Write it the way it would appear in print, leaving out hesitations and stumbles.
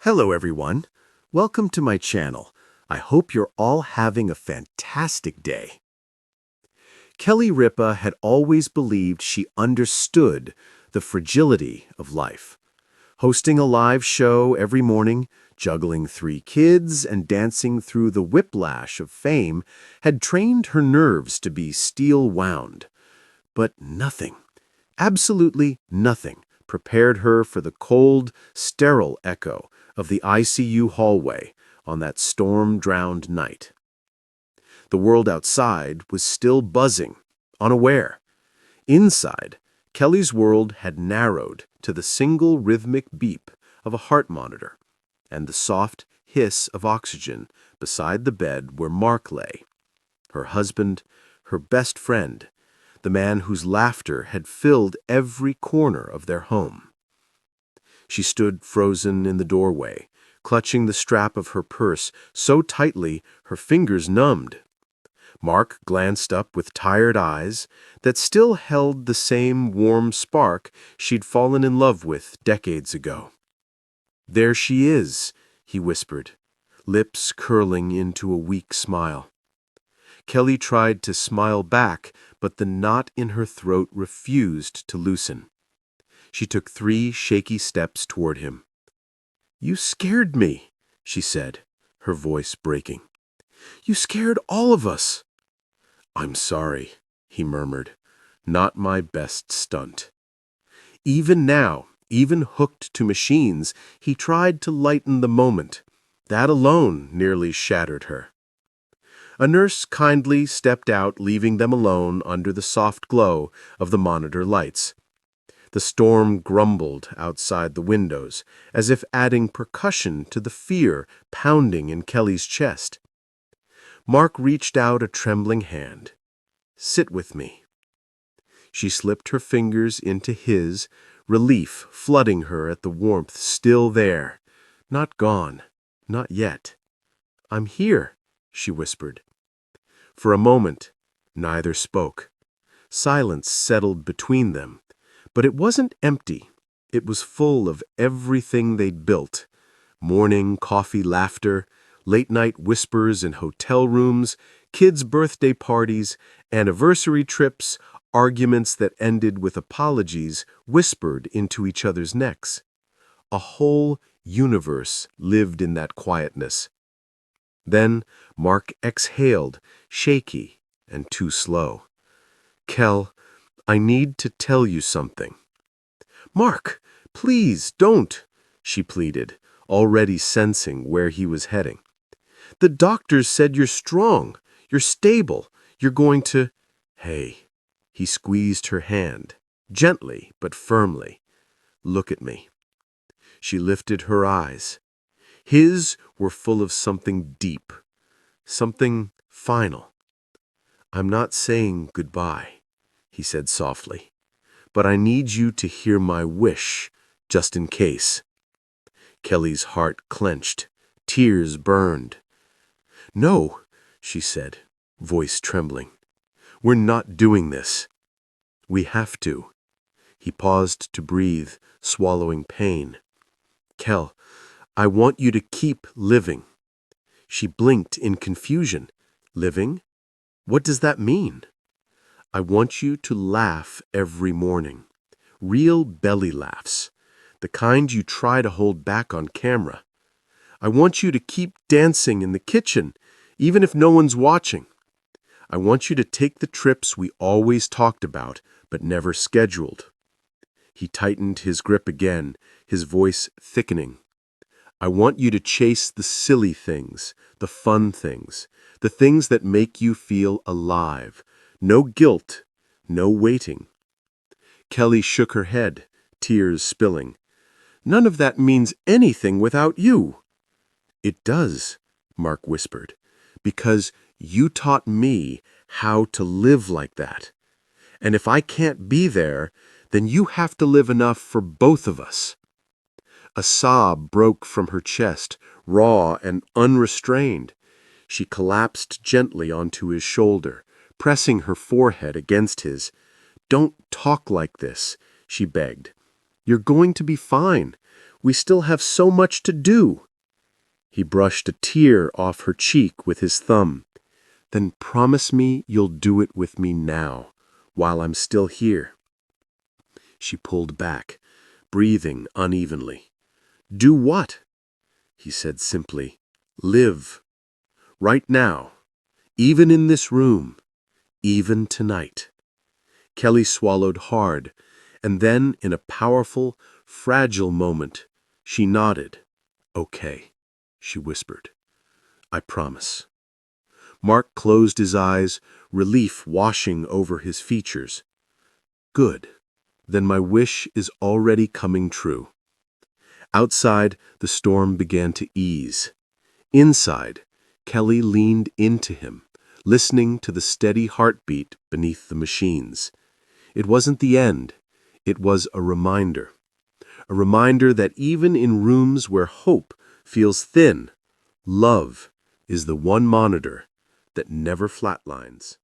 Hello everyone. Welcome to my channel. I hope you're all having a fantastic day. Kelly Ripa had always believed she understood the fragility of life. Hosting a live show every morning, juggling 3 kids, and dancing through the whiplash of fame had trained her nerves to be steel-wound. But nothing, absolutely nothing, prepared her for the cold, sterile echo of the ICU hallway on that storm-drowned night. The world outside was still buzzing, unaware. Inside, Kelly's world had narrowed to the single rhythmic beep of a heart monitor and the soft hiss of oxygen beside the bed where Mark lay, her husband, her best friend, the man whose laughter had filled every corner of their home. She stood frozen in the doorway, clutching the strap of her purse so tightly her fingers numbed. Mark glanced up with tired eyes that still held the same warm spark she'd fallen in love with decades ago. "There she is," he whispered, lips curling into a weak smile. Kelly tried to smile back, but the knot in her throat refused to loosen. She took 3 shaky steps toward him. "You scared me," she said, her voice breaking. "You scared all of us." "I'm sorry," he murmured. "Not my best stunt." Even now, even hooked to machines, he tried to lighten the moment. That alone nearly shattered her. A nurse kindly stepped out, leaving them alone under the soft glow of the monitor lights. The storm grumbled outside the windows, as if adding percussion to the fear pounding in Kelly's chest. Mark reached out a trembling hand. "Sit with me." She slipped her fingers into his, relief flooding her at the warmth still there. Not gone, not yet. "I'm here," she whispered. For a moment, neither spoke. Silence settled between them. But it wasn't empty. It was full of everything they'd built. Morning coffee laughter, late-night whispers in hotel rooms, kids' birthday parties, anniversary trips, arguments that ended with apologies whispered into each other's necks. A whole universe lived in that quietness. Then Mark exhaled, shaky and too slow. "Kel, I need to tell you something." "Mark, please don't," she pleaded, already sensing where he was heading. "The doctors said you're strong, you're stable, you're going to—" "Hey," he squeezed her hand, gently but firmly. "Look at me." She lifted her eyes. His were full of something deep, something final. "I'm not saying goodbye," he said softly, "but I need you to hear my wish, just in case." Kelly's heart clenched. Tears burned. "No," she said, voice trembling. "We're not doing this." "We have to." He paused to breathe, swallowing pain. "Kel, I want you to keep living." She blinked in confusion. "Living? What does that mean?" "I want you to laugh every morning. Real belly laughs. The kind you try to hold back on camera. I want you to keep dancing in the kitchen, even if no one's watching. I want you to take the trips we always talked about, but never scheduled." He tightened his grip again, his voice thickening. "I want you to chase the silly things, the fun things, the things that make you feel alive. No guilt, no waiting." Kelly shook her head, tears spilling. "None of that means anything without you." "It does," Mark whispered, "because you taught me how to live like that. And if I can't be there, then you have to live enough for both of us." A sob broke from her chest, raw and unrestrained. She collapsed gently onto his shoulder, pressing her forehead against his. "Don't talk like this," she begged. "You're going to be fine. We still have so much to do." He brushed a tear off her cheek with his thumb. "Then promise me you'll do it with me now, while I'm still here." She pulled back, breathing unevenly. "Do what?" He said simply. "Live. Right now. Even in this room. Even tonight." Kelly swallowed hard, and then, in a powerful, fragile moment, she nodded. "Okay," she whispered. "I promise." Mark closed his eyes, relief washing over his features. "Good. Then my wish is already coming true." Outside, the storm began to ease. Inside, Kelly leaned into him, listening to the steady heartbeat beneath the machines. It wasn't the end. It was a reminder. A reminder that even in rooms where hope feels thin, love is the one monitor that never flatlines.